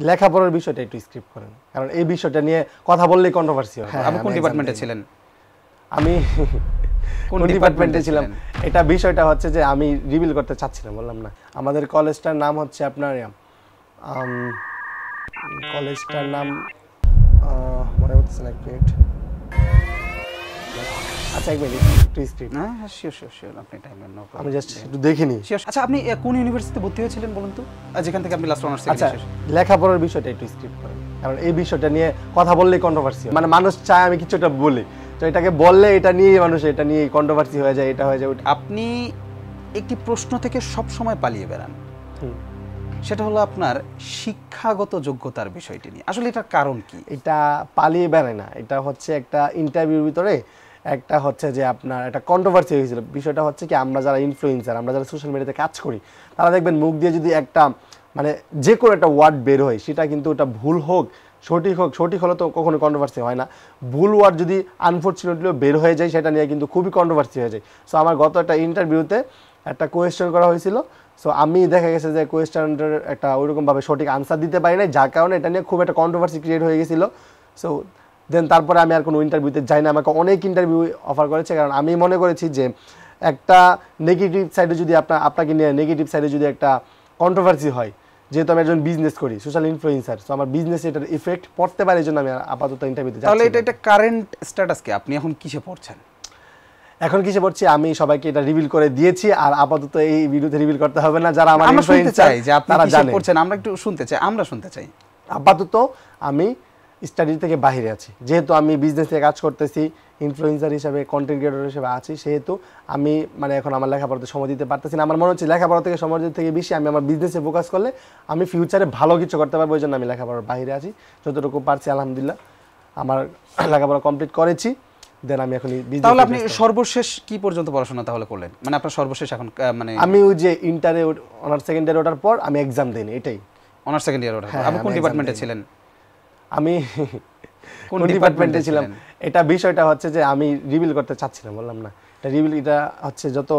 লেখাপড়ার বিষয়টা একটু স্কিপ করেন, কারণ এই বিষয়টা নিয়ে কথা বললেই কন্ট্রোভার্সি হয়। আপনি কোন ডিপার্টমেন্টে ছিলেন? আমি কোন ডিপার্টমেন্টে ছিলাম এটা বিষয়টা হচ্ছে যে আমি রিভিল করতে চাচ্ছিলাম, বললাম না। আমাদের কলেজটার নাম হচ্ছে আপনার কলেজটার নাম মনে পড়তেছে না, এক মিনিট। আচ্ছা এক মিনিট, একটু স্ক্রিপ্ট। হ্যাঁ শিওর শিওর শিওর, আপনি টাইম নেন। আমি জাস্ট একটু দেখিনি। আচ্ছা আপনি কোন ইউনিভার্সিটিতে ভর্তি হয়েছিলেন বলুন তো, যেখান থেকে আপনি লাস্ট অনার্স সেকেন্ড আচ্ছা ইয়ার? লেখাপড়ার বিষয়টা একটু স্ক্রিপ্ট করেন, কারণ এই বিষয়টা নিয়ে কথা বললেই কন্ট্রোভার্সি হয়। মানে মানুষ চায় আমি কিছু একটা বলি, তো এটাকে বললে এটা নিয়ে মানুষ এটা নিয়ে কন্ট্রোভার্সি হয়ে যায়, এটা হয়ে যায়। আপনি একটি প্রশ্ন থেকে সব সময় পালিয়ে বেড়ান, সেটা হলো আপনার শিক্ষাগত যোগ্যতার বিষয়টি নিয়ে। আসলে এটার কারণ কি? এটা পালিয়ে বেড়ায় না, এটা হচ্ছে একটা ইন্টারভিউর ভিতরে একটা হচ্ছে যে আপনার একটা কন্ট্রোভার্সি হয়েছিল। বিষয়টা হচ্ছে কি, আমরা যারা ইনফ্লুয়েন্সার, আমরা যারা সোশ্যাল মিডিয়াতে কাজ করি, তারা দেখবেন মুখ দিয়ে যদি একটা মানে যে কোনো একটা ওয়ার্ড বের হয়, সেটা কিন্তু ওটা ভুল হোক সঠিক হলে তো কখনো কন্ট্রোভার্সি হয় না। ভুল ওয়ার্ড যদি আনফর্চুনেটলি বের হয়ে যায়, সেটা নিয়ে কিন্তু খুবই কন্ট্রোভার্সি হয়ে যায়। সো আমার গত একটা ইন্টারভিউতে একটা কোয়েশ্চেন করা হয়েছিল, সো আমি দেখা গেছে যে কোয়েশ্চেনটার একটা ওইরকমভাবে সঠিক আনসার দিতে পারি নাই, যার কারণে এটা নিয়ে খুব একটা কন্ট্রোভার্সি ক্রিয়েট হয়ে গেছিলো। সো দেন তারপরে আমি আর কোনো ইন্টারভিউতে যাই না। আমাকে অনেক ইন্টারভিউ অফার করেছে, কারণ আমি মনে করেছি যে একটা নেগেটিভ সাইডে যদি আপনাকে নিয়ে নেগেটিভ সাইডে যদি একটা কন্ট্রোভার্সি হয়, যেহেতু আমি একজন বিজনেস করি, সোশ্যাল ইনফ্লুয়েন্সার, সো আমার বিজনেসে এটার ইফেক্ট পড়তে পারে, এই জন্য আমি আপাতত ইন্টারভিউতে যাচ্ছি। তাহলে এটা কারেন্ট স্ট্যাটাস কি? আপনি এখন কিসে পড়ছেন? এখন কিসে পড়ছি আমি সবাইকে এটা রিভিল করে দিয়েছি, আর আপাতত এই ভিডিওতে রিভিল করতে হবে না। যারা আমার ইনফ্লুয়েন্সার তারা জানে পড়ছেন, আমরা একটু শুনতে চাই, আমরা শুনতে চাই। আপাতত আমি স্টাডি থেকে বাইরে আছি, যেহেতু আমি বিজনেসে কাজ করতেছি, ইনফ্লুয়েন্সার হিসেবে, কন্টেন্ট ক্রিয়েটর হিসেবে আছি, সেহেতু আমি মানে এখন আমার লেখাপড়াতে সময় দিতে পারতেছি না। আমার মনে হচ্ছে লেখাপড়া থেকে সময় দিতে থেকে বেশি আমি আমার বিজনেসে ফোকাস করলে আমি ফিউচারে ভালো কিছু করতে পারবো, ওই জন্য আমি লেখাপড়ার বাইরে আছি। যতটুকু পারছি আলহামদুলিল্লাহ আমার লেখাপড়া কমপ্লিট করেছি। দেন আমি এখন তাহলে আপনি সর্বশেষ কি পর্যন্ত পড়াশোনা তাহলে করলেন? মানে আপনার সর্বশেষ এখন মানে আমি ওই যে ইন্টারে অনার্স সেকেন্ড ইয়ার ওঠার পর আমি এক্সাম দিইনি, এটাই। অনার্স সেকেন্ড ইয়ার ওঠার পর আপনি কোন ডিপার্টমেন্টে ছিলেন? আমি কোন ডিপার্টমেন্টে ছিলাম এটা বিষয়টা হচ্ছে যে আমি রিভিল করতে চাচ্ছিলাম, বললাম না। এটা হচ্ছে যত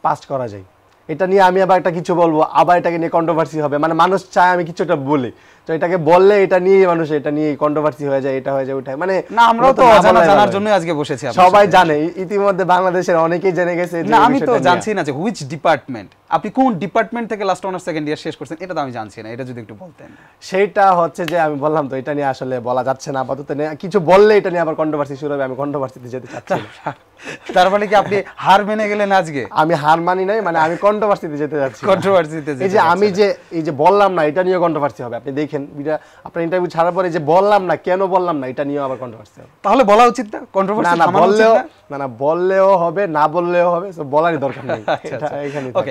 পাস্ট করা যায়, এটা নিয়ে আমি আবার একটা কিছু বলবো, আবার এটাকে নিয়ে কন্ট্রোভার্সি হবে। মানে মানুষ চায় আমি কিছু একটা বলি, তো এটাকে বললে এটা নিয়ে মানুষ এটা নিয়ে কন্ট্রোভার্সি হয়ে যায়, এটা হয়ে যায় ওইটাই। মানে না, আমরাও তো অজানা জানার জন্য আজকে বসেছি। সবাই জানে, ইতিমধ্যে বাংলাদেশের অনেকেই জেনে গেছে। না আমি তো জানছি না যে হুইচ ডিপার্টমেন্ট, আপনি কোন ডিপার্টমেন্ট থেকে লাস্ট অনার্স সেকেন্ড ইয়ার শেষ করছেন, এটা তো আমি জানছি না। এটা যদি একটু বলতেন। সেটা হচ্ছে যে আমি বললাম তো, এটা নিয়ে আসলে বলা যাচ্ছে না আপাতত। কিছু বললে এটা নিয়ে আবার কন্ট্রোভার্সি শুরু হবে, আমি কন্ট্রোভার্সিতে যেতে চাচ্ছি না। তার মানে কি আপনি হার মেনে গেলেন আজকে? আমি হার মানি নাই, মানে আমি কন্ট্রোভার্সিতে যেতে যাচ্ছি। কন্ট্রোভার্সিতে এই যে আমি যে এই যে বললাম না, এটা নিয়ে কন্ট্রোভার্সি হবে। আপনি দেখেন আপনার ইন্টারভিউ ছাড়ার পরে যে বললাম না, কেন বললাম না, এটা নিয়ে আবার কন্ট্রোভার্সি হবে। তাহলে বলা উচিত না? কন্ট্রোভার্সি না বললেও হবে, না বললেও হবে, না বললেও হবে, সো বলারই দরকার নেই। এটা এখানেই। ওকে।